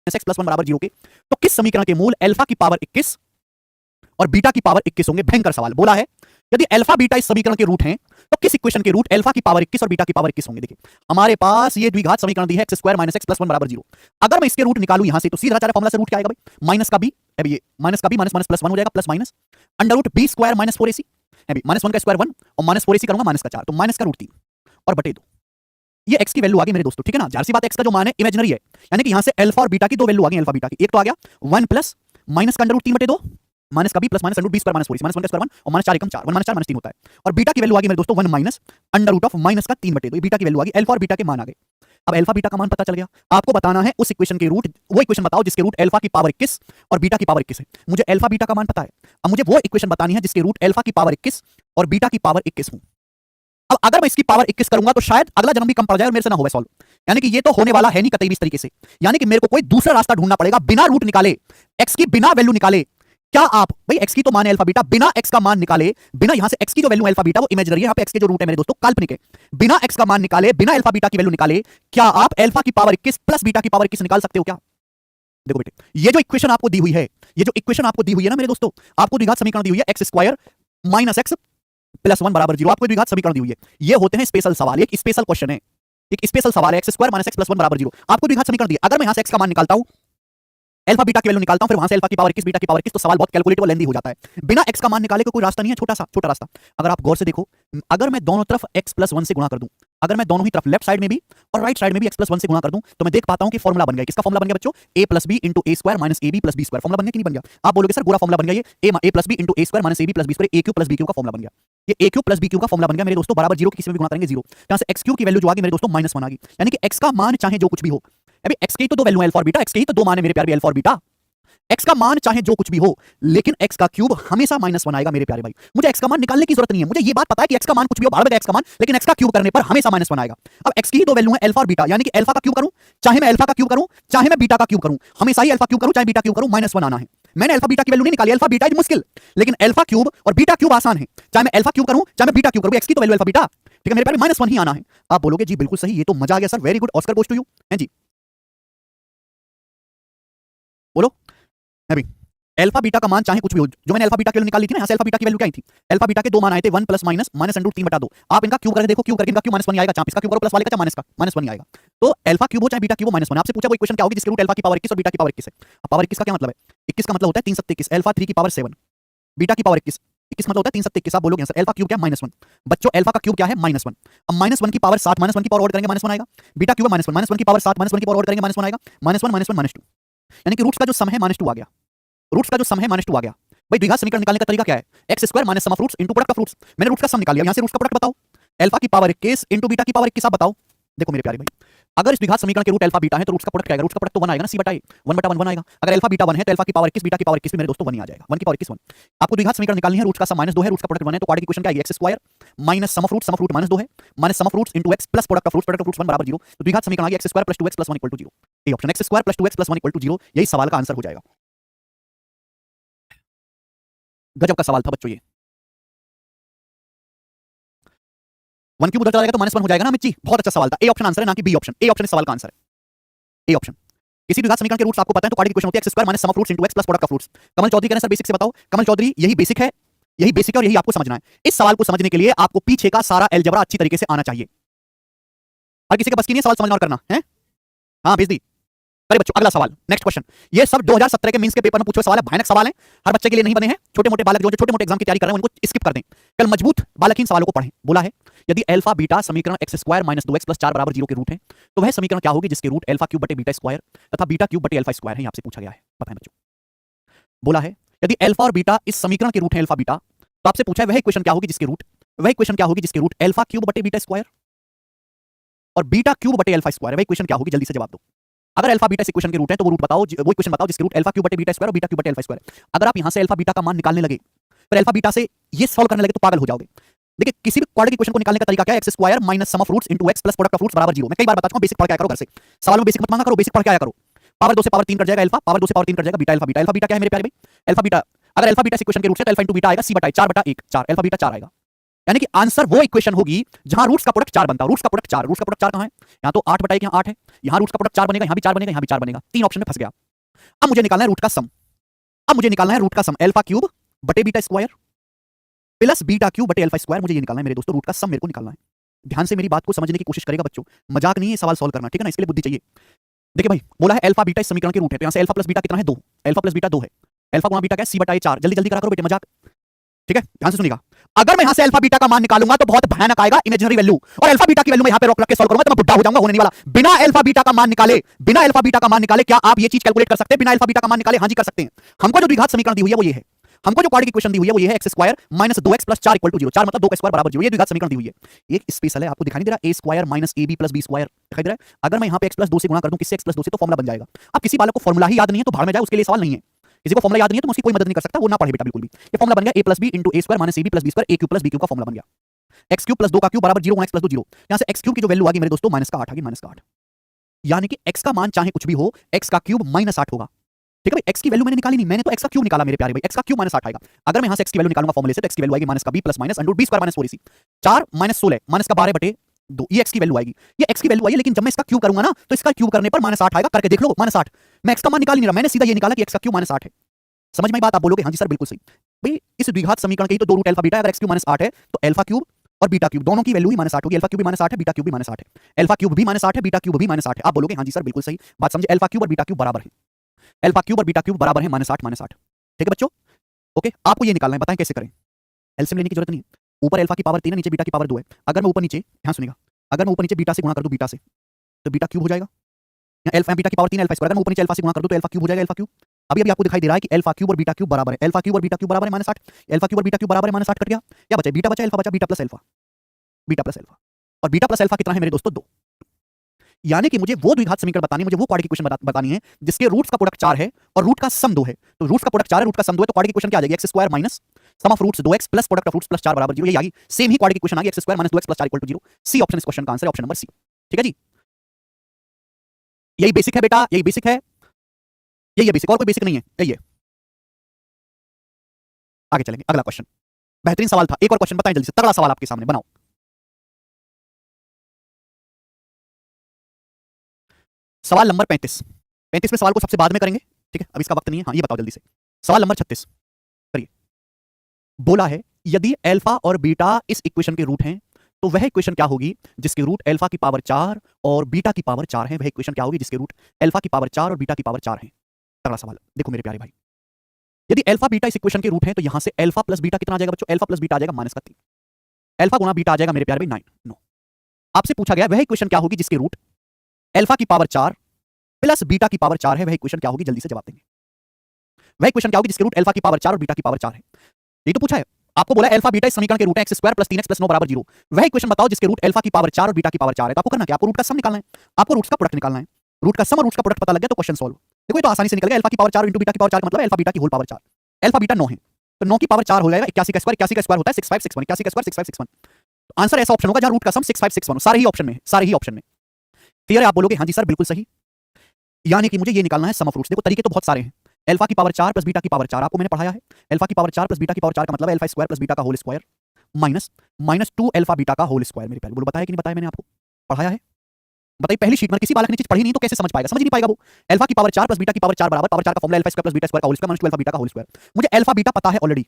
X plus one बराबर 0 के, तो किस समीकरण के मूल अल्फा की पावर 21 और बीटा की पावर 21 होंगे? भयंकर सवाल बोला है। यदि अल्फा बीटा इस समीकरण के रूट हैं तो किस इक्वेशन के रूट अल्फा की पावर 21 और बीटा की पावर 21 होंगे? देखिए हमारे पास ये द्विघात समीकरण दी है x square minus x plus one बराबर 0। अगर मैं इसके रूट निकालूं यहां से तो सीधा फॉर्मूला से रूट क्या आएगा भाई? माइनस का बी, अभी ये माइनस का बी माइनस माइनस प्लस 1 हो जाएगा, plus minus under root B square minus 4ac, अभी माइनस 1 का स्क्वायर 1 और माइनस 4ac करूंगा माइनस का 4, तो माइनस का रूट 3 और बटे 2। ये x की वैल्यू आ गई मेरे दोस्तों, ठीक है ना? जाहिर सी बात x का जो मान है इमेजिनरी है, यानी कि यहां से अल्फा और बीटा की दो वैल्यू आ गई। अल्फा बीटा की एक तो आ गया 1 प्लस माइनस का अंडर रूट 3 बटे 2 माइनस का B plus minus under root B square minus 4 minus 1 का स्क्वायर 1 और माइनस 4 एकम 4, 1 माइनस 4 माइनस 3 होता है। और बीटा की वैल्यू आ गई मेरे दोस्तों 1 minus under root of minus का 3 बटे 2। ये बीटा की वैल्यू आ गई, अल्फा और बीटा के मान आ गए। अब अल्फा बीटा का मान पता चल गया, आपको बताना है उस इक्वेशन के रूट, वो इक्वेशन बताओ जिसके रूट अल्फा की पावर 21 और बीटा की पावर 21 है। मुझे अल्फा बीटा का मान पता है, अब मुझे वो इक्वेशन बतानी है जिसके रूट अल्फा की पावर 21 और बीटा की पावर 21 हो। अब अगर मैं इसकी पावर 21 करूंगा तो शायद अगला जन्म भी कम पड़ जाए और मेरे से ना हो सॉल्व, यानी कि ये तो होने वाला है नहीं कतई भी इस तरीके से, यानी कि मेरे को कोई दूसरा रास्ता ढूंढना पड़ेगा बिना रूट निकाले, एक्स की बिना वैल्यू निकाले। क्या आप भाई एक्स की तो मान है अल्फा बीटा, बिना एक्स का मान निकाले, बिना यहां से एक्स की जो वैल्यू अल्फा बीटा वो इमेजिनरी है, यहां पे एक्स के जो रूट है मेरे दोस्तों काल्पनिक है, बिना एक्स का मान निकाले, बिना अल्फा बीटा की वैल्यू निकाले, क्या आप अल्फा की पावर 21 प्लस बीटा की पावर 21 निकाल सकते हो क्या? देखो बेटे, ये जो इक्वेशन आपको दी हुई है, ये जो इक्वेशन आपको दी हुई है ना मेरे दोस्तों, आपको द्विघात समीकरण दी हुई है x square minus x plus 1 बराबर 0, आपको द्विघात समीकरण दी हुई है। ये होते हैं स्पेशल सवाल, एक स्पेशल क्वेश्चन है, एक स्पेशल सवाल है, x square minus x plus 1 बराबर 0, आपको द्विघात समीकरण दिया। अगर मैं यहां से एक्स का मान निकालता हूं, अल्फा बीटा की वैल्यू निकालता हूं, फिर वहां से अल्फा की पावर 21 बीटा की पावर 21, तो सवाल बहुत कैलकुलेटिव लेंदी हो जाता है। बिना एक्स का मान निकाले कोई रास्ता नहीं है, छोटा रास्ता। अगर आप गौर से देखो, अगर मैं दोनों तरफ x प्लस 1 से गुणा कर दूं, अगर मैं दोनों ही तरफ लेफ्ट साइड में भी और राइट साइड में भी x प्लस 1 से गुणा कर दूं, तो मैं देख पाता हूं कि फॉर्मूला बन गया। किसका फॉर्मूला बन गया बच्चों? a plus B into A square minus A B plus B square. Formula बन गया कि नहीं बन गया? आप बोलोगे सर पूरा फॉर्मूला बन गया, ये a plus B into A square minus A B plus B square, A cube plus B Q का फॉर्मूला बन गया। ये A cube plus B Q का फॉर्मूला बन गया मेरे दोस्तों, बराबर 0 की किसी में भी गुणा करेंगे 0, यहां से एक्स क्यू की वैल्यू जो आ गई मेरे दोस्तों -1 आ गई, यानी कि x का मान चाहे जो कुछ भी हो, अभी x के ही तो दो वैल्यू है अल्फा और बीटा, x के ही तो दो मान है मेरे प्यारे अल्फा और बीटा, x का मान चाहे जो कुछ भी हो, लेकिन x का क्यूब हमेशा -1 आएगा मेरे प्यारे भाई। मुझे x का मान निकालने की जरूरत नहीं है, मुझे ये बात पता है कि x का मान कुछ भी हो, बाहर में x का मान, लेकिन x का क्यूब करने पर हमेशा -1 आएगा। अब x की ही दो वैल्यू है अल्फा और बीटा, यानी कि अल्फा का क्यूब करूं चाहे मैं अल्फा का क्यूब करूं चाहे मैं बीटा का क्यूब करूं, हमेशा ही अल्फा क्यूब करूं चाहे बीटा क्यूब करूं -1 आना है। मैंने अल्फा बीटा की वैल्यू नहीं निकाली, अल्फा बीटा इज मुश्किल, लेकिन अल्फा क्यूब और बीटा क्यूब आसान है। चाहे मैं अल्फा क्यूब करूं चाहे मैं बीटा क्यूब करूं, x की तो वैल्यू अल्फा बीटा, ठीक है मेरे प्यारे, -1 ही आना है। आप बोलोगे जी बिल्कुल सही, ये तो मजा आ गया sir, very good, Oscar goes to you, हैं जी। बोलो अभी अल्फा बीटा का मान चाहे कुछ भी हो, जो मैंने अल्फा बीटा की वैल्यू निकाली थी ना, यहां से अल्फा बीटा की वैल्यू क्या आई थी? अल्फा बीटा के दो मान आए थे, 1 plus minus minus under root 3 बटा 2। आप इनका क्यूब करके देखो, क्यूब करके इनका क्यूब -1 ही आएगा, चाहे इसका क्यूब करो प्लस वाले का चाहे माइनस का -1 ही आएगा। तो अल्फा क्यूब हो चाहे बीटा क्यूब हो -1। आपसे पूछा वो इक्वेशन क्या होगी जिसके रूट अल्फा की पावर 21 और बीटा की पावर 21 है। अब पावर 21 का क्या मतलब है? 21 का मतलब होता है 3 7 21, अल्फा 3 की पावर 7, बीटा की पावर 21, 21 मतलब होता है 3 7 21। आप बोलोगे सर अल्फा क्यूब क्या? -1। बच्चों अल्फा का क्यूब क्या है? -1। अब -1 की पावर 7, -1 की पावर और करेंगे -1 आएगा। बीटा क्यूब -1, -1 की पावर 7, -1 की पावर और करेंगे -1 आएगा, -1 -2, यानी कि रूट्स का जो सम है -2 आ गया, रूट्स का जो सम है -2 आ गया। भाई द्विघात समीकरण निकालने का तरीका क्या है? X square minus sum of roots into product of roots. मैंने रूट्स का सम निकाल लिया, यहां से रूट्स का प्रोडक्ट बताओ, अल्फा की पावर 21 इनटू बीटा की पावर 21। आप बताओ, देखो मेरे प्यारे भाई, अगर इस द्विघात समीकरण के रूट अल्फा बीटा है तो रूट्स का प्रोडक्ट क्या आएगा? रूट्स का प्रोडक्ट तो 1 आएगा ना, c बटा a, 1 बटा 1 आएगा। अगर अल्फा बीटा 1 है तो अल्फा की पावर 21 बीटा की पावर 21 भी मेरे दोस्तों 1 ही आ जाएगा, 1 की पावर 21 1। आपको द्विघात समीकरण निकालनी है, रूट्स का सम -2 है, रूट्स का प्रोडक्ट 1 है, तो क्वाड्रेटिक इक्वेशन क्या आएगी? X square minus sum of root -2 है, minus sum of roots into x plus product of roots 1 बराबर 0। तो द्विघात समीकरण आ गया x square plus 2x plus 1 equal to 0। ये option x square plus 2x plus 1 equal to 0, यही सवाल का आंसर हो जाएगा। गजब का सवाल था बच्चों ये। 1 क्यूब उधर चला जाएगा तो -1 हो जाएगा ना मिच्ची, बहुत अच्छा सवाल था। ए ऑप्शन आंसर है, ना कि बी ऑप्शन। ए ऑप्शन इस सवाल का आंसर है, ए ऑप्शन। किसी द्विघात समीकरण के रूट्स आपको पता है तो क्वाड्रेटिक इक्वेशन होती है x square minus sum of roots into x plus product of roots. Kamal Chaudhary कह रहे हैं सर बेसिक से बताओ। कमल चौधरी यही बेसिक है, यही बेसिक है और यही आपको समझना है। इस सवाल को समझने के लिए आपको पीछे का सारा अलजेब्रा अच्छी तरीके से आना चाहिए। हर किसी के बस की नहीं सवाल समझना और करना है। हाँ भेज दी। अरे बच्चों अगला सवाल, नेक्स्ट क्वेश्चन। ये सब 2017 के मेंस के पेपर में पूछे सवाल है, भयानक सवाल है, हर बच्चे के लिए नहीं बने हैं। छोटे मोटे बालक जो छोटे मोटे एग्जाम की तैयारी कर रहे हैं उनको स्किप कर दें, कल मजबूत बालक इन सवालों को पढ़ें। बोला है यदि अल्फा बीटा समीकरण x square minus 2x plus 4 बराबर 0 के रूट है तो वह समीकरण क्या होगी जिसके रूट अल्फा क्यूब बटे बीटा स्क्वायर तथा बीटा क्यूब बटे अल्फा स्क्वायर है? आपसे पूछा गया है, बताएं बच्चों। बोला है यदि अल्फा और बीटा इस समीकरण के रूट है अल्फा बीटा, तो आपसे पूछा है वह इक्वेशन क्या होगी जिसके रूट, वह इक्वेशन क्या होगी जिसके रूट अल्फा क्यूब बटे बीटा स्क्वायर और बीटा क्यूब बटे अल्फा स्क्वायर है? वह इक्वेशन क्या होगी? जल्दी से जवाब दो। अगर अल्फा बीटा इस इक्वेशन के रूट है तो वो रूट बताओ, वो इक्वेशन बताओ जिसके रूट अल्फा क्यूब बटे बीटा स्क्वायर और बीटा क्यूब बटे अल्फा स्क्वायर। अगर आप यहां से अल्फा बीटा का मान निकालने लगे, फिर अल्फा बीटा से ये सॉल्व करने लगे तो पागल हो जाओगे। देखिए किसी भी क्वाड्रेटिक इक्वेशन को निकालने का तरीका क्या है? X square minus sum of roots into x plus product of roots बराबर 0। मैं कई बार बता चुका हूं, बेसिक पढ़ के आया करो घर से, सवाल में बेसिक मत मांगा करो, बेसिक पढ़ के आया करो। पावर 2 से पावर 3 कट जाएगा अल्फा, पावर 2 से पावर 3 कट जाएगा beta alpha. Beta alpha beta क्या है मेरे प्यारे भाई? अल्फा बीटा, अगर अल्फा बीटा इस इक्वेशन के रूट से तो अल्फा इनटू बीटा आएगा c बटा 4 बटा 1, 4 अल्फा बीटा 4 आएगा। यानी कि आंसर वो इक्वेशन होगी जहां रूट्स का प्रोडक्ट 4 बनता है। रूट्स का प्रोडक्ट 4, रूट्स का प्रोडक्ट 4 कहां है? यहां तो 8 बटा 1 यहां 8 है, यहां रूट्स का प्रोडक्ट 4 बनेगा, यहां भी 4 बनेगा, यहां भी 4 बनेगा। तीन ऑप्शन में फंस गया। अब मुझे निकालना है रूट का सम। अब मुझे निकालना है रूट का सम, अल्फा क्यूब बटे beta square plus beta cube बटे अल्फा स्क्वायर। मुझे ये निकालना है मेरे दोस्तों, रूट का सम मेरे को निकालना है। ध्यान से मेरी बात को समझने की कोशिश करेगा बच्चों, मजाक नहीं है सवाल सॉल्व करना, ठीक है ना? इसके लिए बुद्धि चाहिए। देखिए भाई, बोला है अल्फा बीटा इस समीकरण के रूट है, तो यहां से अल्फा प्लस बीटा कितना है? 2। अल्फा प्लस बीटा 2 है। अल्फा गुणा बीटा क्या है? c बटा a 4। जल्दी जल्दी करा करो बेटे, मजाक, ठीक है? ध्यान से सुनिएगा। अगर मैं यहां से अल्फा बीटा का मान निकालूंगा तो बहुत भयानक आएगा इमेजिनरी वैल्यू, और अल्फा बीटा की वैल्यू मैं यहां पे रख के सॉल्व करूंगा तो मैं बुड्ढा हो जाऊंगा, होने नहीं वाला। बिना अल्फा बीटा का मान निकाले, बिना अल्फा बीटा का मान निकाले क्या आप ये चीज कैलकुलेट कर सकते हैं? बिना अल्फा बीटा का मान निकाले? हां जी कर सकते हैं। हमको जो द्विघात समीकरण दी हुई है वो ये है, हमको जो क्वाड्रेटिक इक्वेशन दी हुई है वो ये है, x square minus 2x plus 4 equal to 0। 4 मतलब 2 का स्क्वायर बराबर 0। ये द्विघात समीकरण दी हुई है। एक स्पेशल है, आपको दिखाई नहीं दे रहा? a square minus ab plus b square दिखाई दे रहा है? अगर मैं यहां पे x प्लस 2 से गुणा कर दूं, किससे? x प्लस 2 से, तो फॉर्मूला बन जाएगा। अब किसी बालक को फॉर्मूला ही याद नहीं है तो भाड़ में जाए, उसके लिए सवाल नहीं है। किसी को फॉर्मूला याद नहीं है तो उसकी कोई मदद नहीं कर सकता, वो ना पढ़े बेटा बिल्कुल भी। ये फॉर्मूला बन गया a plus b into a square minus ab plus b square, a cube plus b cube का फॉर्मूला बन गया। x क्यूब प्लस 2 का क्यूब बराबर 0 गुणा x प्लस 2 0। यहां से x क्यूब की जो वैल्यू आ गई मेरे दोस्तों माइनस का 8 आ गई, माइनस का 8। यानी कि x का मान चाहे कुछ भी हो, x का क्यूब माइनस 8 होगा। ठीक है भाई, x की वैल्यू मैंने निकाली नहीं, मैंने तो x का क्यूब निकाला मेरे प्यारे भाई। x का क्यूब माइनस 8 आएगा। अगर मैं यहां से x की वैल्यू निकालूंगा फॉर्मूले से तो x की वैल्यू आएगी माइनस का b plus minus under root b square minus 4ac। 4 माइनस 16 माइनस का 12 बटे 2, ये x की वैल्यू आएगी। ये x की वैल्यू आई है, लेकिन जब मैं इसका क्यूब करूंगा ना तो इसका क्यूब करने पर माइनस 8 आएगा। करके देख लो, माइनस 8। मैं x का मान निकाल नहीं रहा, मैंने सीधा ये निकाला कि x का क्यूब माइनस 8 है। समझ में बात? आप बोलोगे हां जी सर बिल्कुल सही। भाई इस द्विघात समीकरण के ही तो 2 रूट अल्फा बीटा है। अगर x क्यूब माइनस 8 है तो अल्फा क्यूब और बीटा क्यूब दोनों की वैल्यू ही माइनस 8 होगी। अल्फा क्यूब भी माइनस 8 है, बीटा क्यूब भी माइनस 8 है। अल्फा क्यूब भी माइनस 8 है, बीटा क्यूब भी माइनस 8 है। आप बोलोगे हां जी सर बिल्कुल सही बात समझे। अल्फा क्यूब और बीटा क्यूब बराबर है, अल्फा क्यूब और बीटा क्यूब बराबर है माइनस 8 माइनस 8। ठीक है बच्चों, ओके? आपको ये निकालना है, बताएं कैसे करें। एलसीएम लेने की जरूरत नहीं है। ऊपर अल्फा की पावर 3 है, नीचे बीटा की पावर 2 है। अगर मैं ऊपर नीचे, ध्यान सुनिएगा, अगर मैं ऊपर नीचे बीटा से गुणा कर दूं बीटा से तो बीटा क्यूब हो जाएगा। अल्फा बीटा की पावर 3 अल्फा स्क्वायर, अगर मैं ऊपर नीचे अल्फा से गुणा कर दूं तो अल्फा क्यूब हो जाएगा। अल्फा क्यूब अभी अभी आपको दिखाई दे रहा है कि अल्फा क्यूब और बीटा क्यूब बराबर है। अल्फा क्यूब और बीटा क्यूब बराबर है माइनस 8। अल्फा क्यूब और बीटा क्यूब बराबर है माइनस 8 कट गया, क्या बचा? बीटा बचा, अल्फा बचा, beta plus alpha, beta plus alpha. और बीटा प्लस अल्फा कितना है मेरे दोस्तों? 2। यानी कि मुझे वो द्विघात समीकरण बतानी है, मुझे वो क्वाड्रेटिक इक्वेशन बतानी है जिसके रूट्स का प्रोडक्ट 4 है और रूट का सम 2 है। तो रूट्स का प्रोडक्ट 4 है, रूट का सम 2 है, तो क्वाड्रेटिक इक्वेशन क्या आ जाएगी? x square minus sum of roots 2x plus product of roots plus 4 बराबर 0। ये आ गई सेम ही क्वाड्रेटिक इक्वेशन आ गई, x square minus 2x plus 4 equal to 0। C option इस क्वेश्चन का आंसर है, ऑप्शन नंबर सी। ठीक है जी, यही बेसिक है बेटा, यही बेसिक है, यही है बेसिक, और कोई बेसिक नहीं है, यही है। आगे चलेंगे, अगला क्वेश्चन बेहतरीन सवाल था। एक और क्वेश्चन बताएं जल्दी से, तगड़ा सवाल आपके सामने, बनाओ। सवाल नंबर 35। 35वें सवाल को सबसे बाद में करेंगे, ठीक है? अब इसका वक्त नहीं है। हाँ ये बताओ जल्दी से, सवाल नंबर 36 करिए। बोला है यदि अल्फा और बीटा इस इक्वेशन के रूट हैं तो वह इक्वेशन क्या होगी जिसके रूट अल्फा की पावर 4 और बीटा की पावर 4 है? वह इक्वेशन क्या होगी जिसके रूट अल्फा की पावर 4 और बीटा की पावर 4 है? तगड़ा सवाल। देखो मेरे प्यारे भाई, यदि अल्फा बीटा इस इक्वेशन के रूट है तो यहां से अल्फा प्लस बीटा कितना आ जाएगा बच्चों? अल्फा प्लस बीटा आ जाएगा माइनस का 3। अल्फा गुणा बीटा आ जाएगा मेरे प्यारे भाई 9। आपसे पूछा गया वह इक्वेशन क्या होगी जिसके रूट अल्फा की पावर 4 प्लस बीटा की पावर 4 है? वह इक्वेशन क्या होगी? जल्दी से जवाब देंगे। वह इक्वेशन क्या होगी जिसके रूट अल्फा की पावर 4 और बीटा की पावर 4 है? ये तो पूछा है आपको, बोला अल्फा बीटा इस समीकरण के रूट है x square plus 3x plus 9 बराबर 0। वह इक्वेशन बताओ जिसके रूट अल्फा की पावर 4 और बीटा की पावर 4 है। तो आपको करना क्या? आपको रूट का सम निकालना है, आपको रूट्स का प्रोडक्ट निकालना है। रूट का सम और रूट्स का प्रोडक्ट पता लग गया तो क्वेश्चन सॉल्व। देखो ये तो आसानी से निकल गया। अल्फा की पावर 4 इंटू बीटा की पावर 4 का मतलब अल्फा बीटा की होल पावर 4। अल्फा बीटा 9 है तो 9 की पावर 4 हो जाएगा 81 का स्क्वायर, 81 का स्क्वायर होता है 6561, 81 का स्क्वायर 6561। तो आंसर ऐसा ऑप्शन होगा जहां रूट का सम 6561 सारे ही ऑप्शन में, सारे ही ऑप्शन में। क्लियर है? आप बोलोगे हां जी सर बिल्कुल सही। यानी कि मुझे ये निकालना है सम ऑफ रूट्स। देखो तरीके तो बहुत सारे हैं। अल्फा की पावर 4 प्लस बीटा की पावर 4 आपको मैंने पढ़ाया है। अल्फा की पावर 4 प्लस बीटा की पावर 4 का मतलब है अल्फा स्क्वायर प्लस बीटा का whole square minus minus 2 alpha beta का होल स्क्वायर। मेरे प्यारे बोलो, बताया कि नहीं बताया? मैंने आपको पढ़ाया है, बताइए। पहली शीट में किसी बालक ने चीज पढ़ी नहीं तो कैसे समझ पाएगा? समझ नहीं पाएगा वो। अल्फा की पावर 4 प्लस बीटा की पावर 4 बराबर पावर 4 का formula alpha square plus beta square का whole square minus 2 alpha beta का होल स्क्वायर। मुझे अल्फा बीटा पता है ऑलरेडी,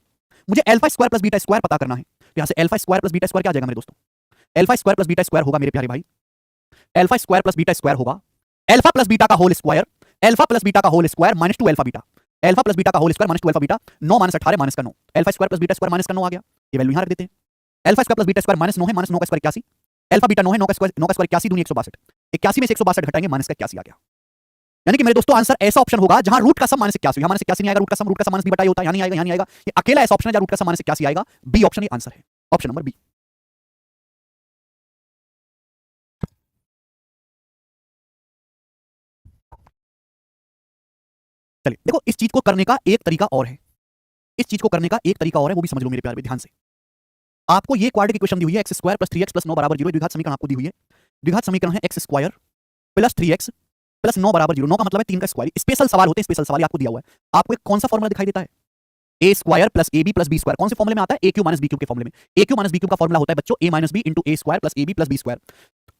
मुझे alpha square plus beta square पता करना है। तो यहां से alpha square plus beta square क्या आ जाएगा मेरे दोस्तों? Alpha square plus beta square होगा मेरे प्यारे भाई, alpha square plus beta square होगा अल्फा प्लस बीटा का whole square, alpha plus beta का whole square minus 2 alpha beta, alpha plus beta का whole square minus 2 alpha beta. 9 minus 18 minus का 9, alpha square plus beta square minus का 9 आ गया। ये value यहां रख देते हैं। Alpha square plus beta square minus 9 है, माइनस 9 का स्क्वायर 81। अल्फा बीटा 9 है, 9 का स्क्वायर 81 दूनी 162। 81 में से 162 घटाएंगे माइनस का 81 आ गया। यानी कि मेरे दोस्तों आंसर ऐसा ऑप्शन होगा जहां रूट का सम माइनस 81। यहां माइनस 81 नहीं आएगा, रूट का सम माइनस b बटा a होता है, यहां नहीं आएगा, यहां नहीं आएगा। ये अकेला ऐसा ऑप्शन है जहां रूट का सम माइनस 81 आएगा। बी ऑप्शन ये आंसर है, ऑप्शन नंबर बी। चलिए देखो, इस चीज को करने का एक तरीका और है, इस चीज को करने का एक तरीका और है, वो भी समझ लो मेरे प्यारे, ध्यान से। आपको ये क्वाड्रेटिक इक्वेशन दी हुई है x square plus 3x plus 9 बराबर 0। द्विघात समीकरण आपको दी हुई है। द्विघात समीकरण है x square plus 3x plus 9 बराबर 0। 9 का मतलब है 3 का स्क्वायर। स्पेशल सवाल होते हैं, स्पेशल सवाल आपको दिया हुआ है। आपको एक कौन सा फॉर्मूला दिखाई देता है? A square plus a B plus B square कौन से फॉर्मुले में आता है? A Q minus B cube के फॉर्मुले में। ए क्यू माइनस बी क्यू का फॉर्मुला होता है बच्चों a minus b into A square plus a B plus B square.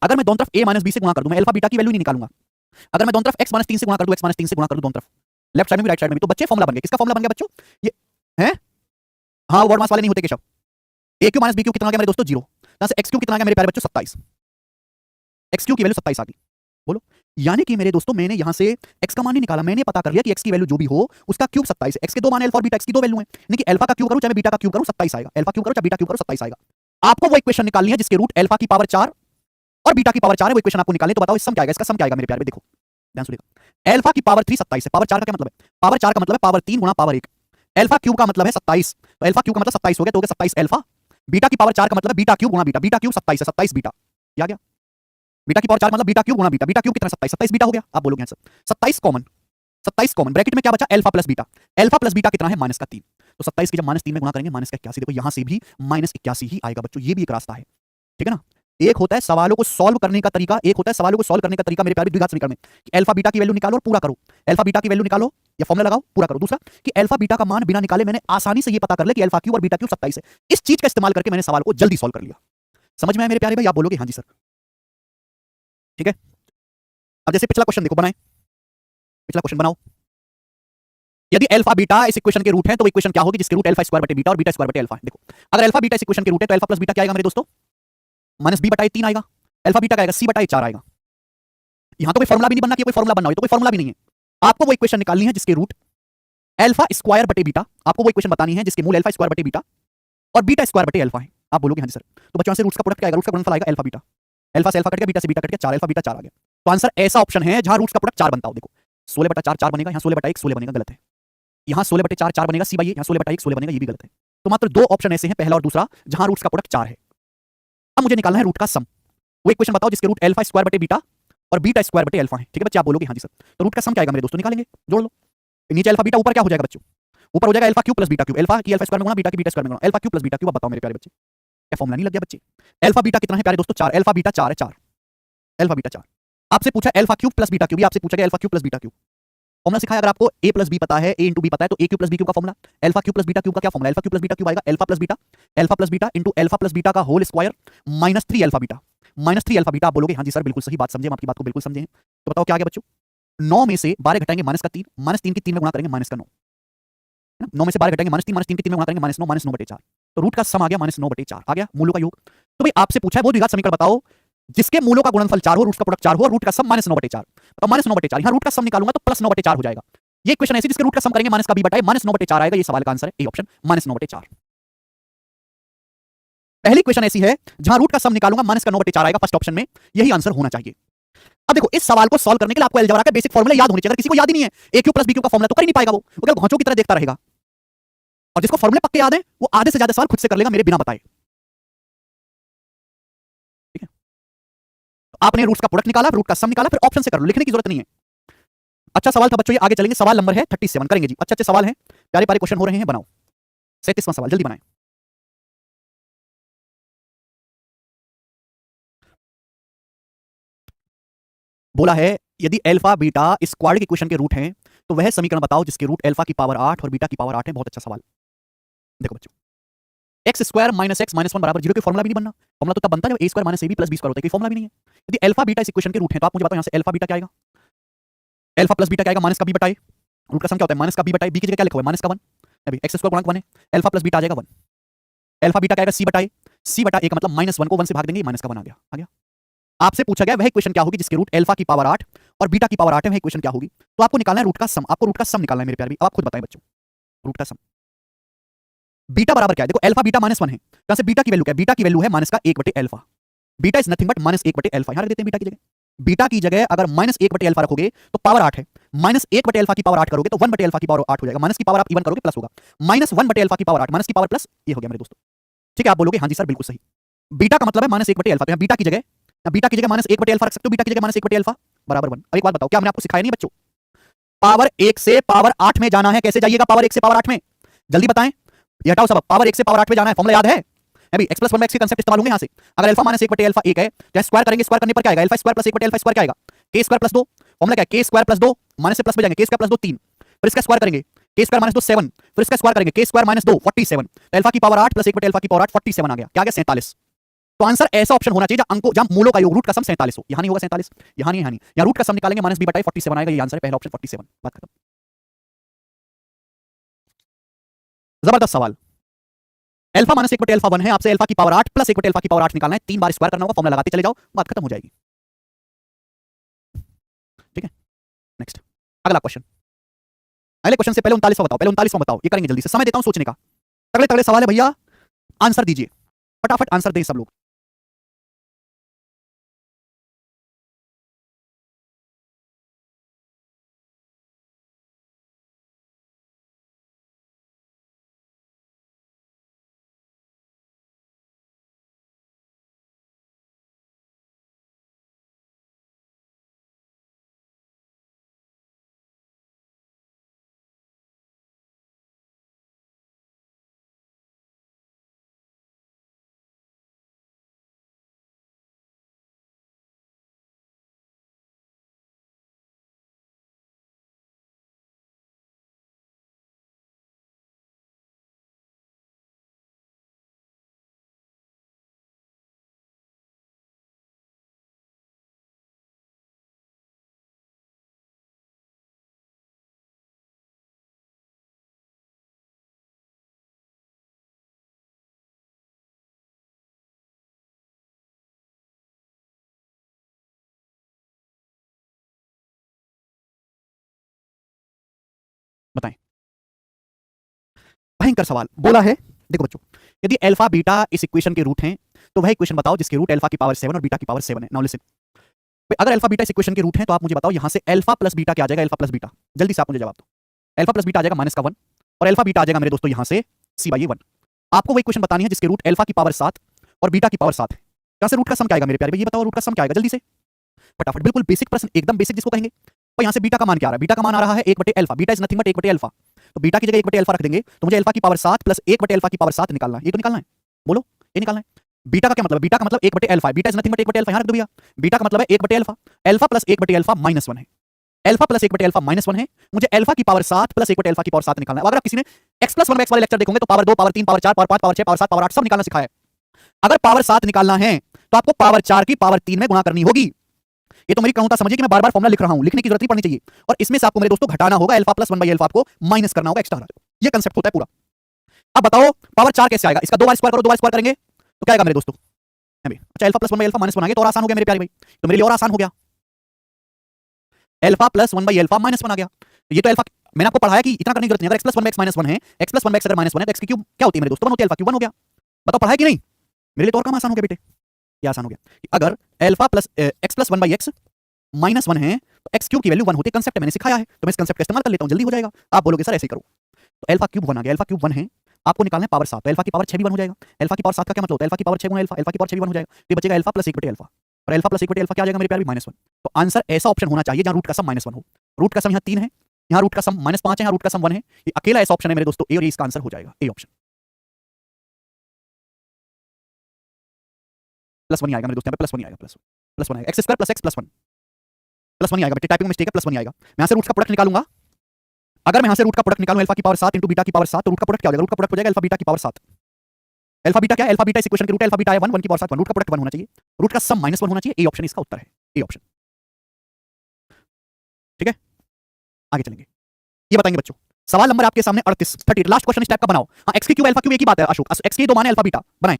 अगर मैं दोनों तरफ ए माइनस बी से गुणा कर दूं, मैं अल्फा बीटा की वैल्यू नहीं निकालूंगा। अगर मैं दोनों तरफ x माइनस 3 से गुणा कर दूं, x माइनस 3 से गुणा कर दूं दोनों तरफ, लेफ्ट साइड में भी राइट साइड में भी, तो बच्चे फॉर्मुला बन गया। किसका फॉर्मुला बन गया बच्चों? ये है हाँ, वर्ड मास वाले नहीं होते केशव। ए क्यू माइनस बी क्यू कितना आ गया मेरे दोस्तों? 0। यहां से एक्स क्यू कितना आ गया मेरे प्यारे बच्चों? 27। एक्स क्यू की वैल्यू 27 आ गई। बोलो, यानी कि मेरे दोस्तों मैंने यहां से x का मान नहीं निकाला, मैंने पता कर लिया कि x की वैल्यू जो भी हो उसका क्यूब 27 है। x के दो मान है, अल्फा और बीटा, x की दो वैल्यू है, यानी कि अल्फा का क्यूब करूं चाहे बीटा का क्यूब करूं 27 आएगा। अल्फा क्यूब करो चाहे बीटा क्यूब करो 27 आएगा। आपको वो इक्वेशन निकालनी है जिसके रूट अल्फा की पावर 4 और बीटा की पावर 4 है। वो इक्वेशन आपको निकालनी, तो बताओ इस सम क्या आएगा? इसका सम क्या आएगा मेरे प्यारे? देखो ध्यान सुनिएगा। अल्फा की पावर 3 27 है। पावर 4 का क्या मतलब है? पावर 4 का मतलब है पावर 3 गुणा पावर 1। अल्फा क्यूब का मतलब है 27, तो अल्फा क्यूब का मतलब 27 हो गया, तो हो गया 27 अल्फा। बीटा की पावर 4 का मतलब है बीटा क्यूब गुणा बीटा, बीटा क्यूब 27 है, 27 बीटा। क्या गया? बीटा की पावर 4 मतलब बीटा क्यूब गुणा बीटा, बीटा क्यूब कितना? 27, 27 बीटा हो गया। आप बोलोगे आंसर 27 कॉमन, 27 कॉमन, ब्रैकेट में क्या बचा? Alpha plus beta. Alpha plus beta कितना है? माइनस का 3। तो 27 की जब माइनस 3 में गुणा करेंगे माइनस का 81। देखो यहां से भी माइनस 81 ही आएगा बच्चों, ये भी एक रास्ता है, ठीक है ना। एक होता है सवालों को सॉल्व करने का तरीका, एक होता है सवालों को सॉल्व करने का तरीका मेरे प्यारे द्विघात समीकरण में कि अल्फा बीटा की वैल्यू निकालो और पूरा करो। अल्फा बीटा की वैल्यू निकालो या फॉर्मूला लगाओ, पूरा करो। दूसरा कि अल्फा बीटा का मान बिना निकाले मैंने आसानी से ये पता कर लिया कि अल्फा क्यूब और बीटा क्यूब 27 है। इस चीज का इस्तेमाल करके मैंने सवाल को जल्दी सॉल्व कर लिया। समझ में आया मेरे प्यारे भाई? आप बोलोगे हाँ जी सर, ठीक है। अब जैसे पिछला क्वेश्चन देखो, बनाए पिछला क्वेश्चन बनाओ। यदि अल्फा बीटा इस इक्वेशन के रूट है तो इक्वेशन क्या होगी जिसके रूट अल्फा स्क्वायर बटे बीटा और बीटा स्क्वायर बटे अल्फा है? देखो अगर अल्फा बीटा इस इक्वेशन के रूट है तो अल्फा प्लस बीटा क्या आएगा मेरे दोस्तों? माइनस बी बटाई 3 आएगा। अल्फा बीटा का आएगा सी बटाई 4 आएगा। यहां तो कोई फॉर्मुला भी नहीं बनना कि कोई फॉर्मुला बनना हो, तो कोई फॉर्मुला भी नहीं है। आपको वो इक्वेशन निकालनी है जिसके रूट अल्फा स्क्वायर बटे बीटा, आपको वो इक्वेशन बतानी है जिसके मूल अल्फा स्क्वायर बटे बीटा और बीटा स्क्वायर बटे अल्फा है। आप बोलोगे हाँ जी सर, तो बच्चों से रूट्स का प्रोडक्ट क्या आएगा? रूट्स का गुणनफल आएगा अल्फा बीटा। अल्फा से अल्फा कट गया, बीटा से बीटा कट गया, 4 अल्फा बीटा 4 आ गया। तो आंसर ऐसा ऑप्शन है जहां रूट्स का प्रोडक्ट 4 बनता हो। देखो 16 बटा 4 4 बनेगा, यहां 16 बटा 1 16 बनेगा, गलत है। यहां 16 बटे 4 4 बनेगा, सी बाई यहां 16 बटा 1 16 बनेगा, ये भी गलत है। तो मात्र दो ऑप्शन ऐसे हैं, पहला और दूसरा, जहां रूट्स का प्रोडक्ट 4 है। अब मुझे निकालना है रूट का सम। वो इक्वेशन बताओ जिसके रूट अल्फा स्क्वायर बटे बीटा और बीटा स्क्वायर बटे अल्फा है। ठीक है बच्चे, आप बोलोगे हाँ जी सर, तो रूट का सम क्या आएगा मेरे दोस्तों? निकालेंगे, जोड़ लो। नीचे अल्फा बीटा, ऊपर क्या हो जाएगा बच्चों? ऊपर हो जाएगा alpha cube plus beta cube. Alpha की अल्फा स्क्वायर में गुणा, बीटा की बीटा स्क्वायर में गुणा, alpha cube plus beta cube. बताओ मेरे प्यारे बच्चे, क्या फॉर्मूला नहीं लग गया बच्चे? अल्फा बीटा कितना है प्यारे दोस्तों? 4। अल्फा बीटा 4 है, 4 अल्फा बीटा 4। आपसे पूछा alpha cube plus beta cube, आपसे पूछा गया alpha cube plus beta cube. Formula सिखाया, अगर आपको a प्लस बी पता है, a इंटू बी पता है, तो a cube plus b cube का formula alpha cube plus beta cube का क्या formula? Alpha cube plus beta cube आएगा alpha plus beta into alpha plus beta का whole square minus 3 alpha beta, minus 3 alpha beta. आप बोलोगे हाँ जी sir, बिल्कुल सही बात समझे, हम आपकी बात को बिल्कुल समझे हैं। तो बताओ क्या आ गया बच्चों? 9 में से 12 घटाएंगे माइनस का 3, माइनस 3 की 3 में गुणा करेंगे माइनस का 9, 9 में से 12 घटाएंगे माइनस 3, माइनस 3 की 3 में गुणा करेंगे माइनस 9, माइनस 9 बटे 4। तो रूट का सम आ गया माइनस 9 बटे 4 आ गया, मूलों का योग। तो भाई आपसे पूछा है वो द्विघात समीकरण बताओ जिसके मूलों का गुणनफल 4 हो, रूट्स का प्रोडक्ट 4 हो और रूट का सम माइनस 9 बटे 4। तो माइनस 9 बटे 4, यहां रूट का सम निकालूंगा तो प्लस 9 बटे 4 हो जाएगा। ये इक्वेशन ऐसी जिसके रूट का सम करेंगे माइनस का बी बटाए माइनस 9 बटे 4 आएगा। ये सवाल का आंसर है ए ऑप्शन, माइनस 9 बटे 4। पहली इक्वेशन ऐसी है जहां रूट का सम निकालूंगा माइनस का 9 बटे 4 आएगा, फर्स्ट ऑप्शन में यही आंसर होना चाहिए। अब देखो इस सवाल को सॉल्व करने के लिए आपको अलजेब्रा के बेसिक फॉर्मूले याद होने चाहिए। अगर किसी को याद ही नहीं है a cube plus B Q का फॉर्मूला, तो कर ही नहीं पाएगा, वो केवल घोंचों की तरह देखता रहेगा। और जिसको फॉर्मूले पक्के याद है वो आधे से ज्यादा सवाल खुद से कर लेगा मेरे बिना बताए। ठीक है, तो आपने रूट्स का प्रोडक्ट निकाला, रूट का सम निकाला, फिर ऑप्शन से कर लो, लिखने की जरूरत नहीं है। अच्छा सवाल था बच्चों, ये आगे चलेंगे। सवाल नंबर है 37 करेंगे जी। अच्छे अच्छे सवाल हैं, प्यारे प्यारे क्वेश्चन हो रहे हैं, बनाओ 37वां सवाल, जल्दी बनाएं। बोला है यदि अल्फा बीटा इस क्वाड्रेटिक इक्वेशन के रूट हैं तो वह समीकरण बताओ जिसके रूट अल्फा की पावर 8 और बीटा की पावर 8 है। बहुत अच्छा सवाल। देखो बच्चों, x square minus x minus 1 बराबर 0 के फॉर्मूला भी नहीं बनना। फॉर्मूला तो तब बनता है जब a square minus A B plus B square होता है, कोई फॉर्मूला भी नहीं है। यदि अल्फा बीटा इस इक्वेशन के रूट है तो आप मुझे बताओ यहां से अल्फा बीटा क्या आएगा? अल्फा प्लस बीटा क्या आएगा? माइनस का बी बटाए, रूट का सम क्या होता है? माइनस का बी बटाए, बी की जगह क्या लिखा हुआ है? माइनस का 1। अभी एक्स स्क्वायर गुणक 1 है, अल्फा प्लस बीटा आ जाएगा 1। अल्फा बीटा क्या आएगा? सी बटाए, सी बटा ए का मतलब माइनस 1 को 1 से भाग देंगे, माइनस का 1 आ गया, आ गया। आपसे पूछा गया वह इक्वेशन क्या होगी जिसके रूट अल्फा की पावर 8 और बीटा की पावर 8 है, वह इक्वेशन क्या होगी? तो आपको निकालना है रूट का सम। आपको रूट का सम निकालना है मेरे प्यारे, अब आप खुद बताएं बच्चों, रूट का सम। बीटा बराबर क्या है? देखो अल्फा बीटा माइनस 1 है, यहां से बीटा की वैल्यू क्या है? बीटा की वैल्यू है माइनस का 1 बटे alpha. Beta is nothing but minus 1 बटे अल्फा, यहां रख देते हैं बीटा की जगह। बीटा की जगह अगर माइनस 1 बटे अल्फा रखोगे तो पावर 8 है, माइनस 1 बटे अल्फा की पावर 8 करोगे तो 1 बटे अल्फा की पावर 8 हो जाएगा। माइनस की पावर आप इवन करोगे प्लस होगा, माइनस 1 बटे अल्फा की पावर 8 माइनस की पावर प्लस, ये हो गया मेरे दोस्तों। ठीक है, आप बोलोगे हाँ जी सर बिल्कुल सही। बीटा का मतलब है माइनस 1 बटे अल्फा, तो यहां बीटा की जगह माइनस 1 बटे अल्फा रख सकते हो, बीटा की जगह माइनस 1 बटे अल्फा बराबर 1। अब एक बात बताओ, क्या हमने आपको सिखाया नहीं बच्चों? पावर 1 से पावर 8 में जाना है, कैसे जाइएगा पावर 1 से पावर 8 में? जल्दी बताएं, ये हटाओ सब। पावर 1 से पावर 8 में जाना है, फॉर्मूला याद है? अभी x प्लस 1 में x के कंसेप्ट इस्तेमाल होंगे यहां से। अगर अल्फा माइनस 1 बटे अल्फा 1 है तो स्क्वायर करेंगे, स्क्वायर करने पर क्या आएगा? अल्फा स्क्वायर प्लस 1 बटे अल्फा स्क्वायर क्या आएगा? k स्क्वायर प्लस 2, फॉर्मूला क्या है? k स्क्वायर प्लस 2 माइनस से प्लस में जाएंगे, k स्क्वायर प्लस 2 3, फिर इसका स्क्वायर करेंगे, के स्क्वायर माइनस 2 7, फिर इसका स्क्वायर करेंगे के स्क्वायर माइनस 2 47, तो अल्फा की पावर 8 प्लस 1 बटे अल्फा की पावर 8 47 आ गया। क्या आ गया? 47। तो आंसर ऐसा ऑप्शन होना चाहिए जहां अंकों जहां मूलों का योग रूट का सम 47 हो। यहां नहीं होगा 47, यहां नहीं, यहां नहीं, यहां रूट का सम निकालेंगे माइनस b बटा 47 आएगा। ये आंसर है, पहला ऑप्शन 47। बात खत्म। जबरदस्त सवाल। अल्फा माइनस 1 बटे अल्फा 1 है, आपसे अल्फा की पावर 8 प्लस 1 बटे अल्फा की पावर 8 निकालना है। 3 बार स्क्वायर करना होगा, फॉर्मूला लगाते चले जाओ, बात खत्म हो जाएगी। ठीक है, नेक्स्ट अगला क्वेश्चन। अगले क्वेश्चन से पहले 39वां बताओ, पहले 39वां बताओ, ये करेंगे जल्दी से, समय देता हूं सोचने का। तगड़े तगड़े सवाल है भैया, आंसर दीजिए, फटाफट आंसर दें सब लोग। बताएं। भयंकर सवाल बोला है। देखो बच्चों, यदि अल्फा बीटा इस इक्वेशन के रूट हैं, तो वह इक्वेशन बताओ जिसके रूट अल्फा की पावर 7 और बीटा की पावर 7 है। नाउ लिसन, अगर अल्फा बीटा इस इक्वेशन के रूट हैं, तो आप मुझे बताओ यहां से अल्फा प्लस बीटा क्या आ जाएगा? अल्फा प्लस बीटा, जल्दी से आप मुझे जवाब दो। अल्फा प्लस बीटा आ जाएगा माइनस का 1, और अल्फा बीटा आ जाएगा मेरे दोस्तों यहां से c/1। आपको वो इक्वेशन बतानी है जिसके रूट अल्फा की पावर 7 और बीटा की पावर 7 है। यहां से रूट का सम क्या आएगा मेरे प्यारे भाई? ये बताओ रूट का सम क्या आएगा, जल्दी से फटाफट, बिल्कुल बेसिक प्रश्न, एकदम बेसिक जिसको कहेंगे। तो यहां से बीटा का मान क्या आ रहा है? बीटा का मान आ रहा है 1 बटे alpha. Beta is nothing but 1 बटे अल्फा, तो बीटा की जगह 1 बटे अल्फा रख देंगे, तो मुझे अल्फा की पावर 7 प्लस 1 बटे अल्फा की पावर 7 निकालना है। ये तो निकालना है, बोलो ये निकालना है। बीटा का क्या मतलब है? बीटा का मतलब 1 बटे alpha, beta is nothing but 1 बटे अल्फा, यहां रख दो भैया। बीटा का मतलब है 1 बटे अल्फा, अल्फा प्लस 1 बटे अल्फा माइनस 1 है, अल्फा प्लस 1 बटे अल्फा माइनस 1 है। मुझे अल्फा की पावर 7 प्लस 1 बटे अल्फा की पावर 7 निकालना है। अगर आप किसी ने x प्लस 1 x वाले लेक्चर देखोगे तो power 2 power 3 power 4 power 5 power 6 power 7 power 8 सब निकालना सिखाया है। अगर पावर 7 निकालना है तो आपको पावर 4 की पावर 3 में गुणा करनी होगी। ये तो मेरी क्रमता समझिए कि मैं बार बार फॉर्मूला लिख रहा हूं, लिखने की जरूरत नहीं पड़नी चाहिए। और इसमें से आपको मेरे दोस्तों घटाना होगा, अल्फा प्लस 1 बाई अल्फा आपको माइनस करना होगा एक्स्ट्रा। ये कंसेप्ट होता है पूरा। अब बताओ पावर 4 कैसे आएगा? इसका 2 बार स्क्वायर करो, 2 बार स्क्वायर करेंगे तो क्या आएगा मेरे दोस्तों? अच्छा, alpha plus 1 by alpha minus 1 आ गया तो और आसान हो गया मेरे प्यारे भाई, तो मेरे लिए और आसान हो गया। Alpha plus 1 by alpha minus 1 आ गया। तो ये तो अल्फा मैंने आपको पढ़ाया कि इतना करने की जरूरत नहीं। अगर x प्लस 1 एक्स माइनस 1 है, x प्लस 1 एक्स अगर माइनस 1 है तो x की क्यूब क्या होती है मेरे दोस्तों? 1 होती है, अल्फा क्यूब 1 हो गया। बताओ पढ़ाया कि नहीं? मेरे लिए तो और काम आसान हो गया बेटे, ये आसान हो गया। अगर alpha plus x plus 1 by x minus 1 है तो एक्स क्यूब की वैल्यू 1 होती है। कंसेप्ट मैंने सिखाया है तो मैं इस कंसेप्ट का इस्तेमाल कर लेता हूं, जल्दी हो जाएगा। आप बोलोगे सर ऐसे ही करो, तो अल्फा क्यूब 1 आ गया, अल्फा क्यूब 1 है, आपको निकालना है पावर 7, तो अल्फा की पावर 6 भी 1 हो जाएगा। अल्फा की पावर 7 का क्या मतलब होता है? अल्फा की पावर 6 गुना अल्फा, अल्फा की पावर 6 भी 1 हो जाएगा, तो ये बचेगा अल्फा प्लस 1 बटे अल्फा, और अल्फा प्लस 1 बटे अल्फा क्या आ जाएगा मेरे प्यारे? -1। तो आंसर ऐसा ऑप्शन होना चाहिए जहां रूट का सम -1 हो। रूट का सम यहाँ 3 है, यहाँ रूट का सम -5 है, यहाँ रूट का सम 1 है। ये अकेला ऐसा ऑप्शन है मेरे दोस्तों ए, और ये इसका आंसर हो जाएगा ए ऑप्शन। प्लस 1 ही आएगा मेरे दोस्तों, यहाँ पे प्लस 1 ही आएगा, प्लस 1 आएगा, x square plus x plus 1 plus 1 ही आएगा बेटे, टाइपिंग में मिस्टेक है, प्लस 1 ही आएगा। मैं यहाँ से रूट का प्रोडक्ट निकालूंगा। अगर मैं यहाँ से रूट का प्रोडक्ट निकालूं अल्फा की पावर 7 इंटू बीटा की पावर 7, तो रूट का प्रोडक्ट क्या हो जाएगा? रूट का प्रोडक्ट हो जाएगा अल्फा बीटा की पावर 7। अल्फा बीटा क्या है? अल्फा बीटा इस इक्वेशन के रूट है, अल्फा बीटा है 1 1 की पावर 7 1, रूट का प्रोडक्ट 1 होना चाहिए, रूट का सम -1 होना चाहिए। ए ऑप्शन इसका उत्तर है, ए ऑप्शन। ठीक है, आगे चलेंगे। ये बताएंगे बच्चों, सवाल नंबर आपके सामने 38 38 लास्ट क्वेश्चन इस टाइप का बनाओ। हाँ, एक्स की क्यूब अल्फा क्यूब एक ही बात है अशोक, एक्स की दो मान है अल्फा बीटा, बनाएं।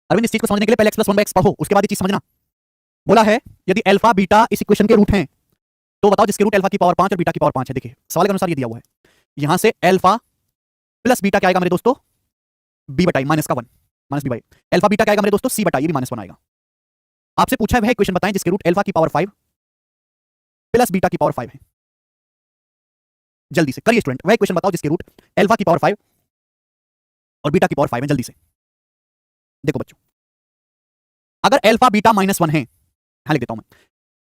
अरविंद, इस चीज को समझने के लिए पहले x प्लस 1 x पढ़ो, उसके बाद ये चीज समझना। बोला है यदि अल्फा बीटा इस इक्वेशन के रूट हैं, तो बताओ जिसके रूट अल्फा की पावर 5 और बीटा की पावर 5 है। देखिए सवाल के अनुसार ये दिया हुआ है, यहां से अल्फा प्लस बीटा क्या आएगा मेरे दोस्तों? b बटाई -1 -b बाई। अल्फा बीटा क्या आएगा मेरे दोस्तों? c बटाई, ये भी -1 आएगा। आपसे पूछा है वह इक्वेशन बताएं जिसके रूट अल्फा की पावर 5 प्लस बीटा की पावर 5 है। जल्दी से करिए स्टूडेंट, वह इक्वेशन बताओ जिसके रूट अल्फा की पावर 5 और बीटा की पावर 5 है। जल्दी से देखो बच्चों, अगर अल्फा बीटा -1 है, यहां लिख देता हूं मैं,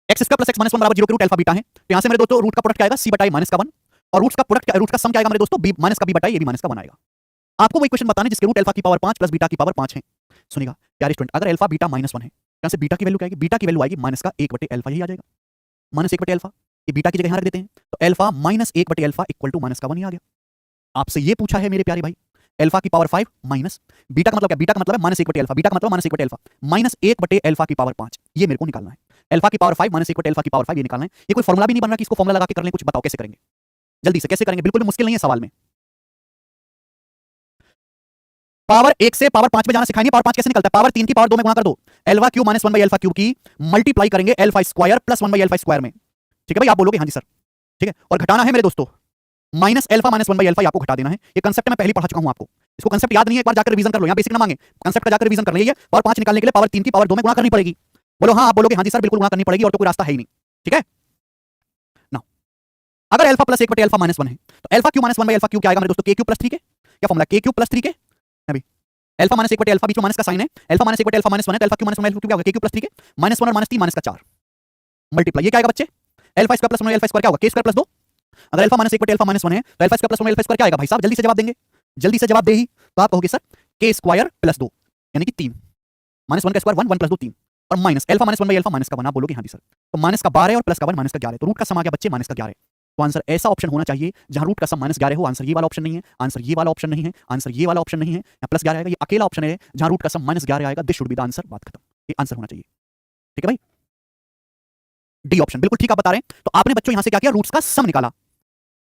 x square plus x minus 1 बराबर 0 के रूट अल्फा बीटा है, तो यहां से मेरे दोस्तों रूट का प्रोडक्ट क्या आएगा, सी बटा माइनस का 1, और रूट का प्रोडक्ट, रूट का सम क्या आएगा मेरे दोस्तों, बी माइनस का बी बटा ए बी माइनस का 1 आएगा। आपको वो इक्वेशन बताना है जिसके रूट अल्फा की पावर 5 प्लस बीटा की पावर 5 है। सुनिएगा प्यारे स्टूडेंट, अगर अल्फा बीटा -1 है, यहां से बीटा की वैल्यू क्या आएगी, बीटा की वैल्यू आएगी माइनस का 1 बटे अल्फा, यही आ जाएगा, माइनस 1 बटे अल्फा, ये बीटा की जगह यहां रख देते हैं, तो अल्फा माइनस 1 बटे अल्फा इक्वल टू माइनस का 1 ही आ गया। आपसे ये पूछा है मेरे प्यारे भाई, अल्फा की पावर 5 माइनस बीटा का मतलब क्या, बीटा का मतलब है माइनस 1 बटे अल्फा, बीटा का मतलब माइनस 1 बटे अल्फा, माइनस 1 बटे अल्फा की पावर 5, ये मेरे को निकालना है। अल्फा की पावर 5 माइनस 1 बटे अल्फा की पावर 5 ये निकालना है। ये कोई फॉर्मूला भी नहीं बन रहा कि इसको फॉर्मूला लगा के कर लें, कुछ बताओ कैसे करेंगे, जल्दी से कैसे करेंगे, बिल्कुल मुश्किल नहीं है सवाल में। पावर 1 से पावर 5 में जाना सिखाएंगे, पावर 5 कैसे निकलता है, पावर 3 की पावर 2 में गुणा कर दो, alpha cube minus 1 by alpha cube की मल्टीप्लाई करेंगे alpha square plus 1 by alpha square में। ठीक है भाई, आप बोलोगे हाँ जी सर, ठीक है, और घटाना है मेरे दोस्तों, minus alpha minus 1 by alpha आपको घटा देना है। ये कंसेप्ट मैं पहले पढ़ा चुका हूं आपको, इसको कंसेप्ट याद नहीं है, एक बार जाकर रिवीजन कर लो, यहां बेसिक ना मांगे, कंसेप्ट का जाकर रिवीजन कर लीजिए। पावर 5 निकालने के लिए पावर 3 की पावर 2 में गुणा करनी पड़ेगी। बोलो हाँ, आप बोलोगे हाँ जी सर बिल्कुल गुणा करनी पड़ेगी, और तो कोई रास्ता है ही नहीं। ठीक है ना, अगर अल्फा प्लस 1 बटे अल्फा माइनस 1 है, तो alpha cube minus 1 by alpha cube क्या आएगा मेरे दोस्तों, के क्यूब प्लस 3 के, क्या फॉर्मूला, के क्यूब प्लस 3 के अभी, अल्फा माइनस 1 बटे अल्फा, बीच में माइनस का साइन है, अल्फा माइनस 1 बटे अल्फा माइनस 1 है, तो alpha cube minus 1 alpha cube क्या होगा, के क्यूब प्लस 3 के, माइनस 1 और माइनस 3 माइनस का 4 मल्टीप्लाई, ये क्या आएगा बच्चे, alpha square plus 1 alpha square क्या होगा, के स्क्वायर प्लस 2। अगर अल्फा माइनस 1 बटे अल्फा माइनस 1 है, तो alpha square plus 1 alpha square क्या आएगा भाई साहब, जल्दी से जवाब देंगे, जल्दी से जवाब दे ही, तो आप कहोगे सर के स्क्वायर प्लस 2 यानी कि 3, माइनस 1 का स्क्वायर 1, 1 प्लस 2 3, और minus alpha minus 1 by alpha minus का 1, आप बोलोगे हाँ जी सर, तो माइनस का 12 और प्लस का 1 माइनस का 11, तो रूट का सम आ गया बच्चे माइनस का 11। तो आंसर ऐसा ऑप्शन होना चाहिए जहां रूट का सम माइनस 11 हो। आंसर ये वाला ऑप्शन नहीं है, आंसर ये वाला ऑप्शन नहीं है, आंसर ये वाला ऑप्शन नहीं है, या प्लस 11 आएगा, ये अकेला ऑप्शन है जहां रूट का सम माइनस 11 आएगा, this should be the answer, बात खत्म, ये आंसर होना चाहिए। ठीक है भाई, डी ऑप्शन बिल्कुल ठीक आप बता रहे हैं। तो आपने बच्चों यहां से क्या किया, रूट्स का सम निकाला,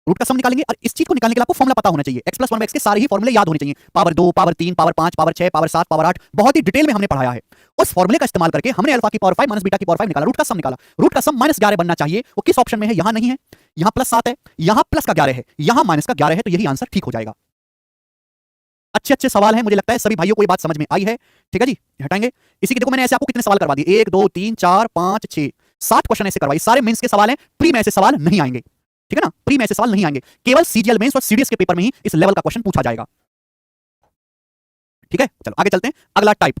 रूट का सम निकालेंगे, और इस चीज को निकालने के लिए आपको फॉर्मूला पता होना चाहिए, x प्लस 1 x के सारे ही फॉर्मूले याद होने चाहिए, power 2 power 3 power 5 power 6 power 7 power 8, बहुत ही डिटेल में हमने पढ़ाया है। उस फॉर्मूले का इस्तेमाल करके हमने अल्फा की पावर 5 माइनस बीटा की पावर 5 निकाला, रूट का सम निकाला, रूट का सम माइनस 11 बनना चाहिए, वो किस ऑप्शन में है, यहां नहीं है, यहां प्लस 7 है, यहां प्लस का 11 है, यहां माइनस का 11 है, तो यही आंसर ठीक हो जाएगा। अच्छे अच्छे सवाल हैं, मुझे लगता है सभी भाइयों को ये बात समझ में आई है। ठीक है जी, हटाएंगे इसी की, देखो मैंने ऐसे आपको कितने सवाल करवा दिए, 1 2 3 4 5 6 7 क्वेश्चन ऐसे करवाई, सारे मेंस के सवाल हैं, प्री में ऐसे सवाल नहीं आएंगे। ठीक है ना, प्री में ऐसे सवाल नहीं आएंगे, केवल सीजीएल मेंस और सीडीएस के पेपर में ही इस लेवल का क्वेश्चन पूछा जाएगा। ठीक है, चलो आगे चलते हैं, अगला टाइप,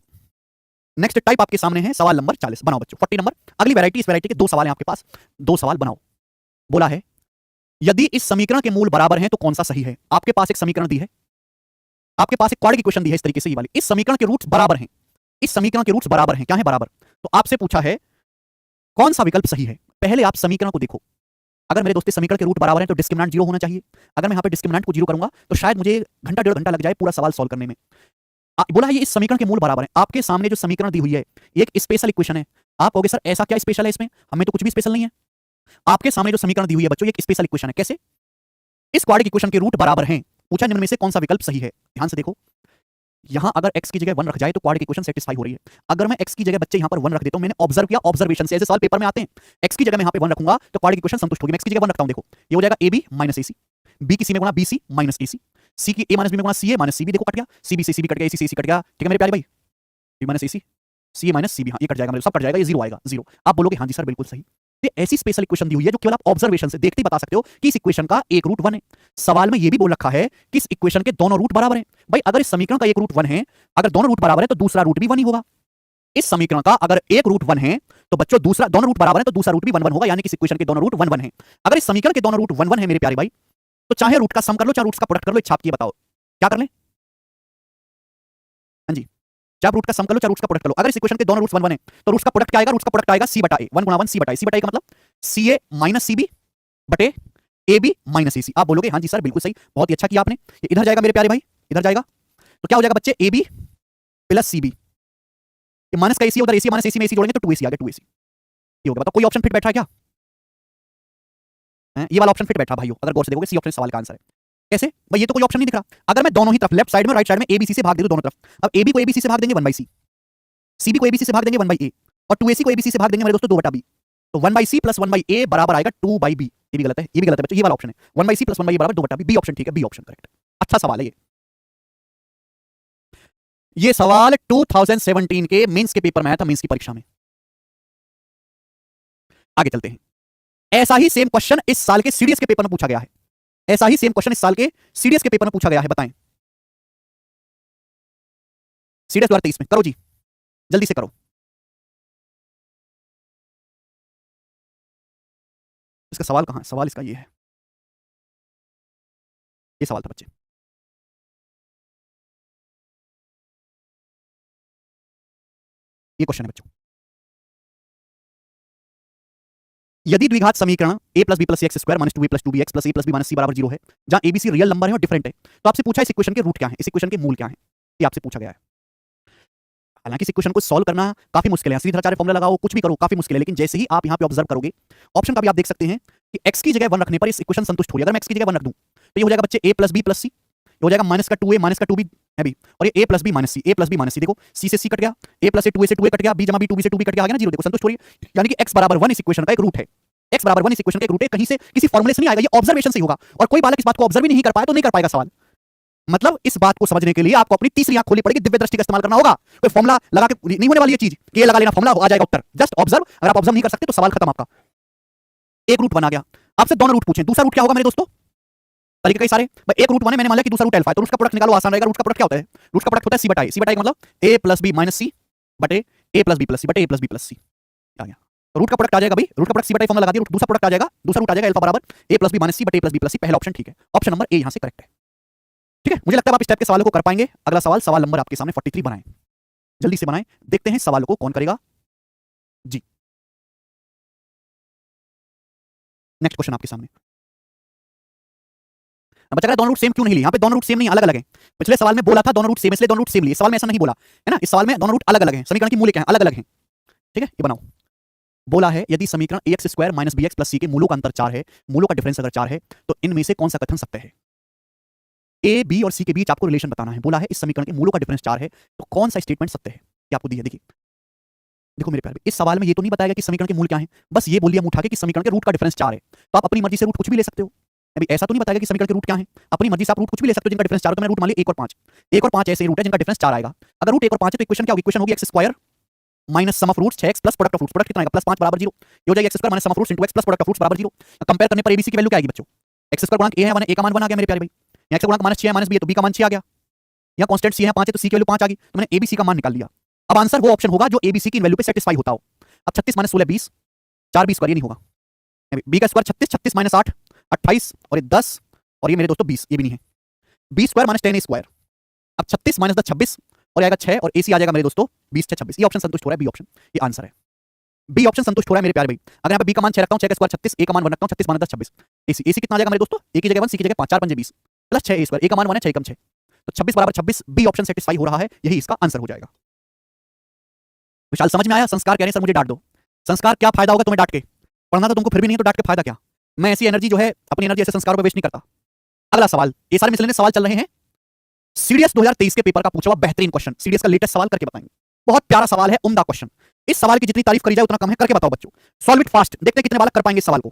नेक्स्ट टाइप आपके सामने है सवाल नंबर 40, बनाओ बच्चों 40 नंबर, अगली वैरायटी, इस वैरायटी के 2 सवाल हैं आपके पास, 2 सवाल बनाओ। बोला है यदि इस समीकरण के मूल बराबर हैं तो कौन सा सही है। आपके पास एक समीकरण दी है, आपके पास एक क्वाड्रेटिक इक्वेशन दी है इस तरीके से, ये वाली, इस समीकरण के रूट्स बराबर हैं, इस समीकरण के रूट्स बराबर हैं, क्या है बराबर, तो आपसे पूछा है कौन सा विकल्प सही है। पहले आप समीकरण को देखो, अगर मेरे दोस्तों समीकरण के रूट बराबर हैं तो डिस्क्रिमिनेंट 0 होना चाहिए। अगर मैं यहाँ पे डिस्क्रिमिनेंट को 0 करूंगा तो शायद मुझे घंटा 1.5 घंटा लग जाए पूरा सवाल सॉल्व करने में। बोला है ये इस समीकरण के मूल बराबर है, आपके सामने जो समीकरण दी हुई है एक स्पेशल इक्वेशन है। आप कहोगे सर ऐसा क्या स्पेशल है इसमें, हमें तो कुछ भी स्पेशल नहीं है। आपके सामने जो समीकरण दी हुई है बच्चों, एक स्पेशल इक्वेशन है, कैसे, इस क्वाड्रेटिक इक्वेशन के रूट बराबर हैं, पूछा निम्न में से कौन सा विकल्प सही है। ध्यान से देखो, यहां अगर x की जगह 1 रख जाए तो क्वाड्रेटिक इक्वेशन सेटिस्फाई हो रही है। अगर मैं x की जगह बच्चे यहां पर 1 रख देता हूं, मैंने ऑब्जर्व किया, ऑब्जर्वेशन से ऐसे सवाल पेपर में आते हैं, x की जगह मैं यहां पे 1 रखूंगा तो क्वाड्रेटिक इक्वेशन संतुष्ट होगी। मैं x की जगह 1 रखता हूं, देखो ये हो जाएगा ab माइनस ac, b की c में गुणा bc माइनस ac, c की a माइनस b में गुणा ca माइनस cb, देखो कट गया, cb से cb कट गया, ac से ac कट गया। ठीक है मेरे प्यारे भाई, b minus ac, ca minus cb, हां ये कट जाएगा, सब कट जाएगा, ये 0 आएगा, 0। आप बोलोगे हां जी सर बिल्कुल सही। ये ऐसी स्पेशल इक्वेशन दी हुई है जो केवल आप ऑब्जर्वेशन से देखते ही बता सकते हो कि इस इक्वेशन का एक रूट 1 है। सवाल में ये भी बोल रखा है कि इस इक्वेशन के दोनों रूट बराबर हैं। भाई अगर इस समीकरण का एक रूट 1 है, अगर दोनों रूट बराबर है तो दूसरा रूट भी 1 ही होगा। इस समीकरण का अगर एक रूट 1 है तो बच्चों दूसरा, दोनों रूट बराबर है तो दूसरा रूट भी 1 1 होगा, यानी कि इस इक्वेशन के दोनों रूट 1 1 है। अगर इस समीकरण के दोनों रूट 1 1 है मेरे प्यारे भाई, तो चाहे रूट का सम कर लो, चाहे रूट्स का प्रोडक्ट कर लो, इच्छा आपकी बताओ क्या कर लें। हाँ जी, चाहे रूट का सम कर लो चाहे रूट्स का प्रोडक्ट कर लो। अगर इस इक्वेशन के दोनों रूट्स 1 1 है तो रूट्स का प्रोडक्ट क्या आएगा, रूट्स का प्रोडक्ट आएगा c बटा a, 1 गुणा 1 c बटा a, c बटा a का मतलब ca माइनस cb बटे ab माइनस ac। आप बोलोगे हाँ जी सर बिल्कुल सही, बहुत ही अच्छा किया आपने। ये इधर जाएगा मेरे प्यारे भाई, इधर जाएगा तो क्या हो जाएगा बच्चे, ab प्लस cb, ये माइनस का ac उधर ac माइनस ac में ac जोड़ेंगे तो 2ac आ गया, 2ac ये हो गया। बताओ कोई ऑप्शन फिट बैठा है क्या, ये वाला ऑप्शन फिट बैठा भाइयों, अगर गौर से देखोगे सी ऑप्शन सवाल का आंसर है। कैसे भाई, ये तो कोई ऑप्शन नहीं दिख रहा। अगर मैं दोनों ही तरफ, लेफ्ट साइड में राइट साइड में abc से भाग दे दूं दोनों तरफ, अब ab को abc से भाग देंगे 1/c, cb को abc से भाग देंगे 1/a, और 2ac को abc से भाग देंगे मेरे दोस्तों 2/b, तो 1/c प्लस 1/a बराबर आएगा 2/b। ये भी गलत है, ये भी गलत है बच्चों, ये वाला ऑप्शन है 1/c प्लस 1/a बराबर 2/b, बी ऑप्शन ठीक है, बी ऑप्शन करेक्ट। अच्छा सवाल है ये सवाल 2017 के मेंस के पेपर में आया था, मेंस की परीक्षा में। आगे चलते हैं। ऐसा ही सेम क्वेश्चन इस साल के सीडीएस के पेपर में पूछा गया है। ऐसा ही सेम क्वेश्चन इस साल के सीडीएस के पेपर में पूछा गया है, बताएं। सीडीएस 2023 में करो जी, जल्दी से करो। इसका सवाल कहां है? सवाल इसका ये है, ये सवाल था बच्चे। ये क्वेश्चन है बच्चों। यदि द्विघात समीकरण a plus b plus c x square minus 2a plus 2bx plus a plus b minus c बराबर 0 है, जहां abc रियल नंबर है और डिफरेंट है, तो आपसे पूछा इस इक्वेशन के रूट क्या है, इस इक्वेशन के मूल क्या है, ये आपसे पूछा गया है। हालांकि इस इक्वेशन को सॉल्व करना काफी मुश्किल है, सीधे फॉर्मूला लगाओ, कुछ भी करो, काफी मुश्किल है। लेकिन जैसे ही आप यहां पे ऑब्जर्व करोगे, ऑप्शन का भी आप देख सकते हैं कि x की जगह 1 रखने पर इस इक्वेशन संतुष्ट हो रही है। अगर मैं x की जगह 1 रख दूं तो ये हो जाएगा बच्चे a प्लस बी प्लस सी, ये हो जाएगा माइनस का 2a माइनस का 2b है भी, और ये a plus b minus c, a plus b minus c, देखो c से c कट गया, a प्लस से 2a से 2a कट गया, b जमा b 2b से 2b कट गया, आ गया ना 0, देखो संतुष्ट हो रही है। यानी कि x बराबर 1 इस इक्वेशन का एक रूट है, x बराबर 1 इस इक्वेशन का एक रूट है, कहीं से किसी फॉर्मूले से नहीं आएगा, ये ऑब्जर्वेशन से ही होगा। और कोई बालक इस बात को ऑब्जर्व ही नहीं कर पाया तो नहीं कर पाएगा सवाल। मतलब इस बात को समझने के लिए आपको अपनी तीसरी आंख खोलनी पड़ेगी, दिव्य दृष्टि का इस्तेमाल करना होगा। कोई फॉर्मूला लगा के नहीं होने वाली ये चीज कि ये लगा लेना फॉर्मूला आ जाएगा उत्तर, जस्ट ऑब्जर्व। अगर आप ऑब्जर्व नहीं कर सकते तो सवाल खत्म आपका। एक रूट बना गया, आपसे दोनों रूट पूछे, दूसरा रूट क्या होगा मेरे दोस्तों? तरीके कई सारे, एक रूट बने, मैंने मान लिया कि दूसरा रूट अल्फा है, तो रूट का प्रोडक्ट निकालो, आसान रहेगा। रूट का प्रोडक्ट क्या होता है? रूट का प्रोडक्ट होता है सी बटा ए, सी बटा ए मतलब a प्लस बी माइनस सी बटे a प्लस बी प्लस सी बटे a प्लस बी प्लस सी आ गया। रूट का प्रोडक्ट आ जाएगा भाई, रूट का प्रोडक्ट सी बटा ए फॉर्मूला लगा दिया, दूसरा प्रोडक्ट आ जाएगा, दूसरा रूट आ जाएगा अल्फा बराबर a प्लस बी माइनस सी बटे a प्लस बी प्लस सी। पहला ऑप्शन ठीक है, ऑप्शन नंबर ए यहां से करेक्ट है। ठीक है, मुझे लगता है आप इस टाइप के सवालों को कर पाएंगे। अगला सवाल, सवाल नंबर आपके सामने 43 बनाएं, जल्दी से बनाएं, देखते हैं सवालों को कौन करेगा जी। नेक्स्ट क्वेश्चन आपके सामने। अब बचा दोनों रूट सेम क्यों नहीं लिए? यहाँ पे दोनों रूट सेम नहीं, अलग अलग हैं। पिछले सवाल में बोला था दोनों रूट सेम, इसलिए दोनों रूट सेम लिए। सवाल में ऐसा नहीं बोला है ना, इस सवाल में दोनों रूट अलग अलग हैं, समीकरण की मूल्य क्या है, अलग अलग हैं। ठीक है, ये बनाओ। बोला है यदि समीकरण ax square minus bx plus c के मूलों का अंतर 4 है, मूलों का डिफरेंस अगर 4 है, तो इनमें से कौन सा कथन सत्य है? a b और c के बीच आपको रिलेशन बताना है। बोला है इस समीकरण के मूलों का डिफरेंस 4 है, तो कौन सा स्टेटमेंट सत्य है? ये आपको दी है, देखिए देखो मेरे प्यारे, इस सवाल में ये तो नहीं बताएगा कि समीकरण के मूल क्या है, बस ये बोल दिया उठा के कि समीकरण के रूट का डिफरेंस 4 है। तो आप अपनी मर्जी से रूट कुछ भी ले सकते हो। अभी ऐसा तो नहीं बताएगा कि समीकरण के रूट क्या है, अपनी मर्जी से आप रूट कुछ भी ले सकते हो जिनका डिफरेंस 4 हो। तो मैं रूट मान लिया 1 और 5, 1 और 5 ऐसे रूट है जिनका डिफरेंस 4 आएगा। अगर रूट 1 और 5 है तो इक्वेशन क्या होगी? इक्वेशन होगी x square minus sum of roots 6x plus product of roots, product कितना आएगा? प्लस 5 बराबर 0। ये हो जाएगा x square minus sum of roots into x plus product of roots बराबर 0। कंपेयर करने पर एबीसी की वैल्यू क्या आएगी बच्चों? एक्स स्क्वायर गुणक a है, माने a का मान 1 आ गया मेरे प्यारे भाई। यहाँ एक्स गुणक माइनस 6 है, माइनस b है तो b का मान 6 आ गया। यहाँ कांस्टेंट c है 5 है तो c की वैल्यू 5 आ गई, तो मैंने abc का मान निकाल लिया। अब आंसर वो ऑप्शन होगा जो abc की वैल्यू पे सेटिस्फाई होता हो। अब 36 माइनस 16 20, 4 b स्क्वायर, ये नहीं होगा। b का स्क्वायर 36, 36 माइनस 8 28, और ये 10, और ये मेरे दोस्तों 20, ये भी नहीं है। b square minus 10a square, अब 36 माइनस 10 26, और आएगा 6, और ac आ जाएगा मेरे दोस्तों 20 6 26। ये ऑप्शन संतुष्ट हो रहा है, बी ऑप्शन, ये आंसर है। बी ऑप्शन संतुष्ट हो रहा है मेरे प्यारे भाई। अगर यहाँ पे बी का मान 6 रखता हूँ, 6 का स्क्वायर 36, a का मान 1 रखता हूँ, 36 माइनस 10 26, ac कितना आ जाएगा मेरे दोस्तों? a की जगह 1, c की जगह 5, 4 5 20 प्लस 6 a स्क्वायर, a का मान 1 है, 6 कम 6, तो 26 बराबर 26, बी ऑप्शन सेटिस्फाई हो रहा है, यही इसका आंसर हो जाएगा। विशाल समझ में आया? संस्कार कह रहे हैं सर मुझे डांट दो। संस्कार क्या फायदा होगा तुम्हें डांट के? पढ़ना तो तुमको फिर भी नहीं है, तो डांट के फायदा क्या? मैं ऐसी एनर्जी जो है अपनी एनर्जी ऐसे संस्कारों पर वेस्ट नहीं करता। अगला सवाल, ये सारे मिसलेनियस सवाल चल रहे हैं, सीडीएस 2023 के पेपर का पूछा हुआ बेहतरीन क्वेश्चन, सीडीएस का लेटेस्ट सवाल करके बताएंगे। बहुत प्यारा सवाल है, उम्दा क्वेश्चन। इस सवाल की जितनी तारीफ करी जाए उतना कम है, करके बताओ बच्चों। सॉल्व इट फास्ट, देखते हैं कितने बालक कर पाएंगे इस सवाल को।